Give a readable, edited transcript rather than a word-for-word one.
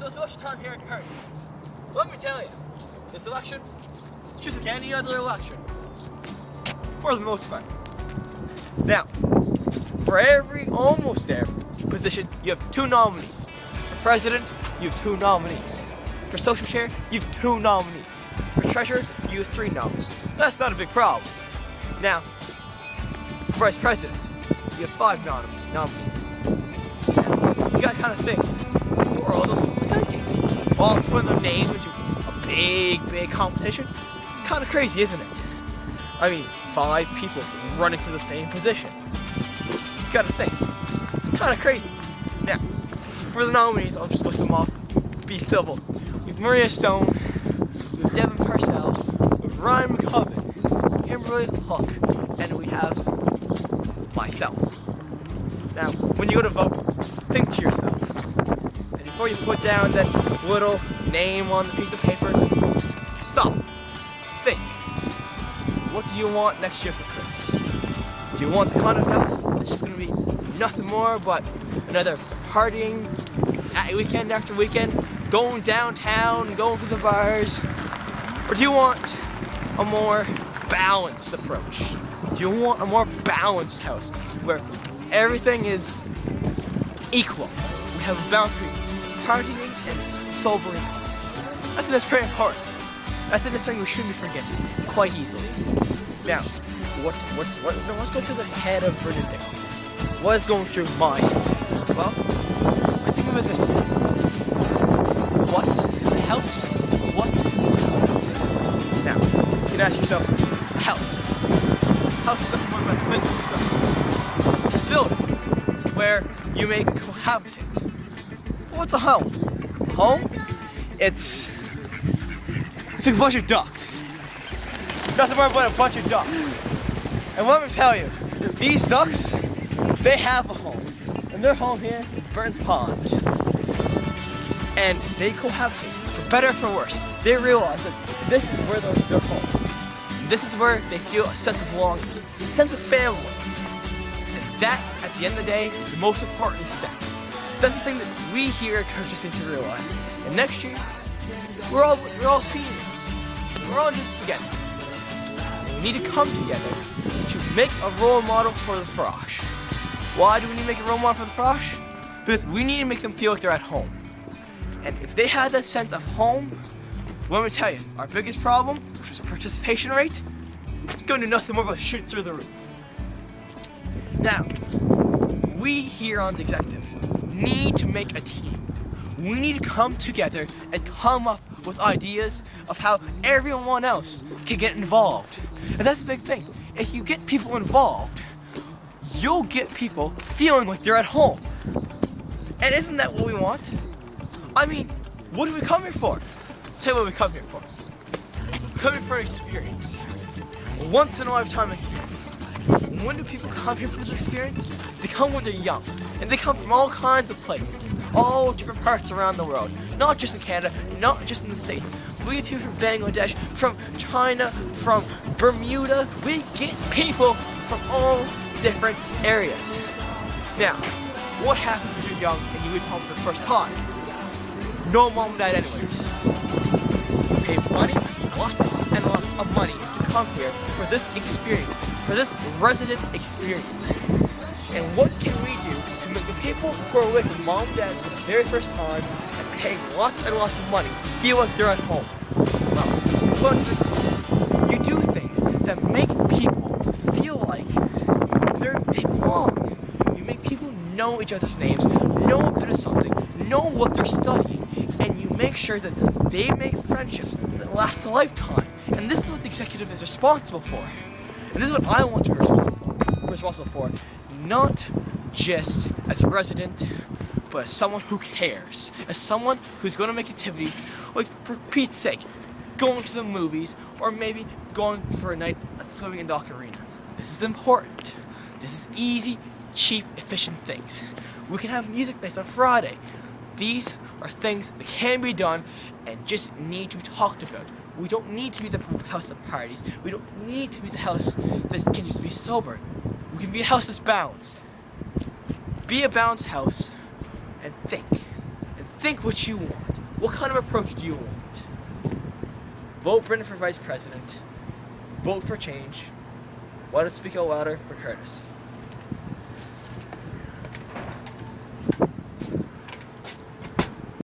So it's election time here in Curtin. Let me tell you, this election is just like any other election, for the most part. Now, for almost every position, you have two nominees. For president, you have two nominees. For social chair, you have two nominees. For treasurer, you have three nominees. That's not a big problem. Now, for vice president, you have five nominees. Now, you gotta kind of think, what are all those people thinking? All putting their names into a big competition? It's kind of crazy, isn't it? I mean, 5 people running for the same position. You gotta think. It's kind of crazy. Now, for the nominees, I'll just list them off. Be civil. We have Maria Stone, we have Devin Parcell, we have Ryan McCubbin, Kimberly Hook, and we have myself. Now, when you go to vote, think to yourself. And before you put down that little name on the piece of paper, stop. Think. What do you want next year for Christmas? Do you want the kind of house that's just going to be nothing more but another partying weekend after weekend, going downtown, going to the bars? Or do you want a more balanced approach? Do you want a more balanced house where everything is equal? We have a boundary, partying and sobering out. I think that's pretty important. I think that's something we shouldn't be forgetting quite easily. Now, let's go to the head of Brendon Dixon. What is going through my head? Well, I think of it this way. What is a house? What is a home? Now, you can ask yourself, a house. House is nothing more than a physical structure. A building where you may cohabitate. What's a home? A home? It's like a bunch of ducks. Nothing more but a bunch of ducks. And let me tell you, these ducks, they have a home. And their home here is Burns Pond. And they cohabitate, for better or for worse. They realize that this is where they're home. This is where they feel a sense of belonging, a sense of family. And that, at the end of the day, is the most important step. That's the thing that we here at Kirk just need to realize. And next year, we're all seniors. We're all in this together. We need to come together to make a role model for the Frosh. Why do we need to make a role model for the Frosh? Because we need to make them feel like they're at home. And if they have that sense of home, let me tell you, our biggest problem, which is participation rate, it's going to do nothing more but shoot through the roof. Now, we here on the executive need to make a team. We need to come together and come up with ideas of how everyone else can get involved. And that's the big thing. If you get people involved, you'll get people feeling like they're at home. And isn't that what we want? I mean, what do we come here for? I'll tell you what we come here for. We come here for an experience. A once in a lifetime experience. When do people come here for this experience? They come when they're young. And they come from all kinds of places, all different parts around the world. Not just in Canada, not just in the States. We get people from Bangladesh, from China, from Bermuda. We get people from all different areas. Now, what happens when you're young and you leave home for the first time? No mom and dad anyways. You pay money, lots and lots of money to come here for this experience, for this resident experience. And what can we do to make the people who are with mom and dad for the very first time and paying lots and lots of money feel like they're at home? Well, you do things that make people feel like they belong. You make people know each other's names, know a bit of something, know what they're studying, and you make sure that they make friendships that last a lifetime. And this is what the executive is responsible for. And this is what I want to be responsible for. Not just as a resident, but as someone who cares. As someone who's going to make activities, like for Pete's sake, going to the movies, or maybe going for a night at swimming in Dock Arena. This is important. This is easy, cheap, efficient things. We can have music nights on Friday. These are things that can be done and just need to be talked about. We don't need to be the house of parties. We don't need to be the house that can just be sober. We can be a house that's balanced. Be a balanced house and think. And think what you want. What kind of approach do you want? Vote Brendon for vice president. Vote for change. Why don't speak out louder for Curtis?